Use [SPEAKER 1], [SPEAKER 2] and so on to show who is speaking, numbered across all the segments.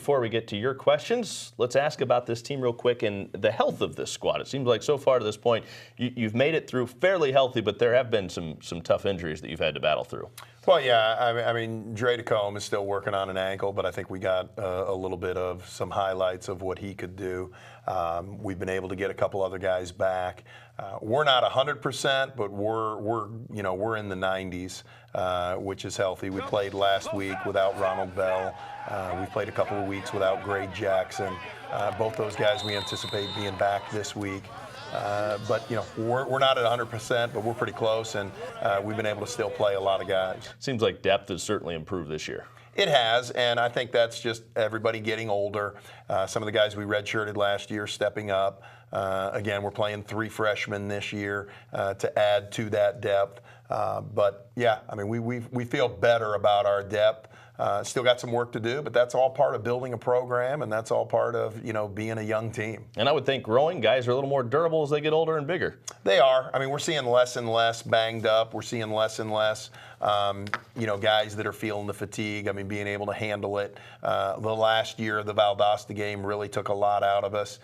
[SPEAKER 1] Before we get to your questions, let's ask about this team real quick and the health of this squad. It seems like so far to this point, you've made it through fairly healthy, but there have been some tough injuries that you've had to battle through.
[SPEAKER 2] Well, yeah, I mean, Dre DeCombe is still working on an ankle, but I think we got a little bit of some highlights of what he could do. We've been able to get a couple other guys back. We're not 100%, but we're in the 90s, which is healthy. We played last week without Ronald Bell. We played a couple of weeks without Greg Jackson. Both those guys we anticipate being back this week. But, we're not at 100%, but we're pretty close, and we've been able to still play a lot of guys.
[SPEAKER 1] Seems like depth has certainly improved this year.
[SPEAKER 2] It has, and I think that's just everybody getting older. Some of the guys we redshirted last year stepping up. Again, we're playing 3 freshmen this year to add to that depth. But, yeah, I mean, we feel better about our depth. Still got some work to do, but that's all part of building a program, and that's all part of, being a young team.
[SPEAKER 1] And I would think growing guys are a little more durable as they get older and bigger.
[SPEAKER 2] They are. I mean, we're seeing less and less banged up. We're seeing less and less, guys that are feeling the fatigue. I mean, being able to handle it. The last year, the Valdosta game really took a lot out of us.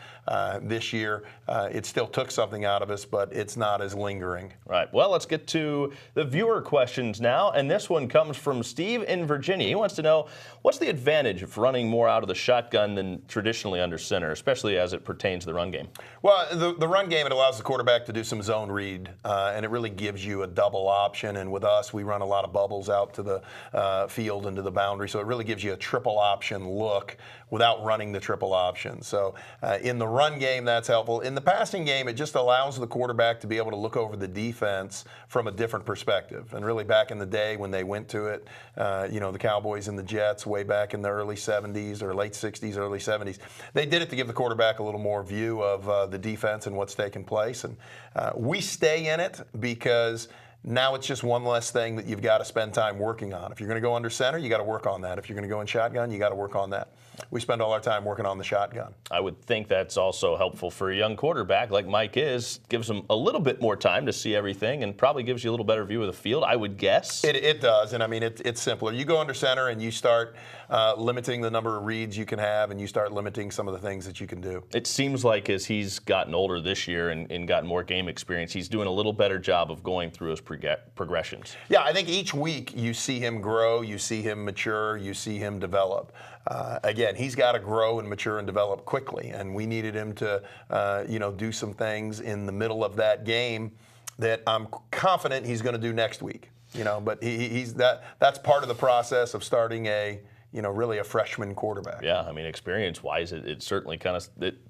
[SPEAKER 2] This year, it still took something out of us, but it's not as lingering.
[SPEAKER 1] Right. Well, let's get to the viewer questions now, and this one comes from Steve in Virginia. He wants to know, what's the advantage of running more out of the shotgun than traditionally under center, especially as it pertains to the run game?
[SPEAKER 2] Well, the run game, it allows the quarterback to do some zone read, and it really gives you a double option. And with us, we run a lot of bubbles out to the field and to the boundary, so it really gives you a triple option look without running the triple option. So in the run game, that's helpful. In the passing game, it just allows the quarterback to be able to look over the defense from a different perspective. And really back in the day when they went to it, the Cowboys and the Jets way back in the early 70s or late 60s, early 70s, they did it to give the quarterback a little more view of the defense and what's taking place. And we stay in it because now it's just one less thing that you've got to spend time working on. If you're going to go under center, you got to work on that. If you're going to go in shotgun, you got to work on that. We spend all our time working on the shotgun.
[SPEAKER 1] I would think that's also helpful for a young quarterback like Mike is. Gives him a little bit more time to see everything and probably gives you a little better view of the field, I would guess.
[SPEAKER 2] It does, and I mean, it's simpler. You go under center and you start limiting the number of reads you can have, and you start limiting some of the things that you can do.
[SPEAKER 1] It seems like as he's gotten older this year and gotten more game experience, he's doing a little better job of going through his progressions.
[SPEAKER 2] Yeah, I think each week you see him grow, you see him mature, you see him develop. Again, he's got to grow and mature and develop quickly, and we needed him to, do some things in the middle of that game that I'm confident he's going to do next week. But that's part of the process of starting really a freshman quarterback.
[SPEAKER 1] Yeah, I mean, experience-wise, it certainly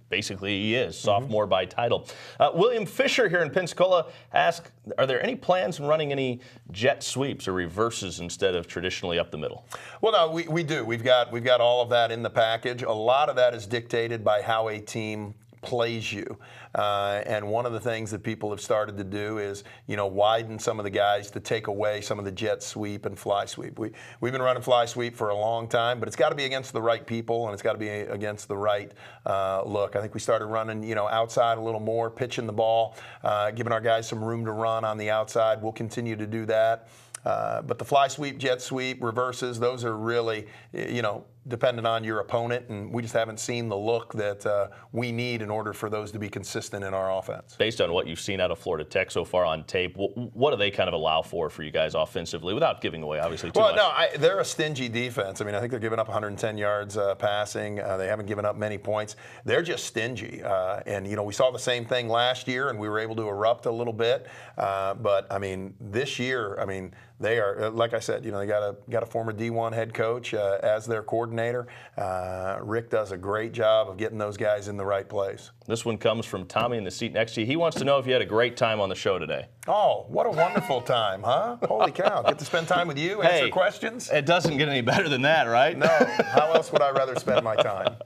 [SPEAKER 1] basically he is, sophomore by title. William Fisher here in Pensacola asks, are there any plans on running any jet sweeps or reverses instead of traditionally up the middle?
[SPEAKER 2] Well, no, we do. We've got all of that in the package. A lot of that is dictated by how a team plays you. And one of the things that people have started to do is, widen some of the guys to take away some of the jet sweep and fly sweep. We've been running fly sweep for a long time, but it's got to be against the right people and it's got to be against the right look. I think we started running, outside a little more, pitching the ball, giving our guys some room to run on the outside. We'll continue to do that. But the fly sweep, jet sweep, reverses, those are really, dependent on your opponent, and we just haven't seen the look that we need in order for those to be consistent in our offense.
[SPEAKER 1] Based on what you've seen out of Florida Tech so far on tape, what do they kind of allow for you guys offensively without giving away, obviously, too much?
[SPEAKER 2] Well, no, they're a stingy defense. I mean, I think they're giving up 110 yards passing. They haven't given up many points. They're just stingy. And we saw the same thing last year, and we were able to erupt a little bit. But, I mean, this year, they are, like I said, they got a former D1 head coach as their coordinator. Rick does a great job of getting those guys in the right place.
[SPEAKER 1] This one comes from Tommy in the seat next to you. He wants to know if you had a great time on the show today.
[SPEAKER 2] Oh, what a wonderful time, huh? Holy cow. Get to spend time with you, answer questions.
[SPEAKER 1] It doesn't get any better than that, right?
[SPEAKER 2] No. How else would I rather spend my time?